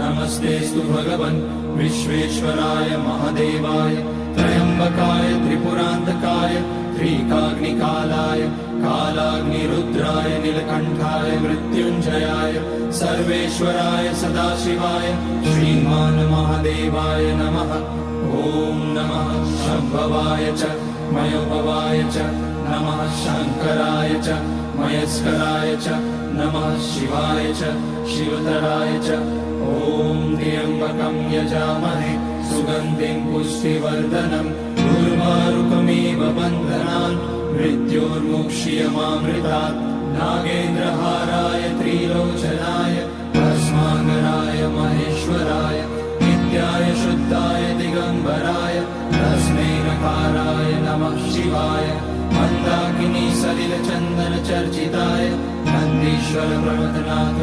नमस्तेऽस्तु भगवन् विश्वेश्वराय महादेवाय त्र्यम्बकाय त्रिपुरान्तकाय त्रिकाग्निकालाय कालाग्निरुद्राय नीलकण्ठाय मृत्युञ्जयाय सर्वेश्वराय सदाशिवाय श्रीमान् महादेवाय नमः। ॐ नमः शम्भवाय च मयोभवाय च नमः शङ्कराय च मयस्कराय च नमः शिवाय च शिवतराय च। ॐ त्र्यम्बकं यजामहे सुगन्धिं पुष्टिवर्धनम् उर्वारुकमिव बन्धनान् मृत्योर्मुक्ष्यमामृतात्। नागेन्द्रहाराय त्रिलोचनाय भस्माङ्गराय महेश्वराय नित्याय शुद्धाय दिगम्बराय तस्मै नकाराय नमः शिवाय। मन्दाकिनी सलिलचन्दन चर्चिताय नन्दीश्वर प्रमथनाथ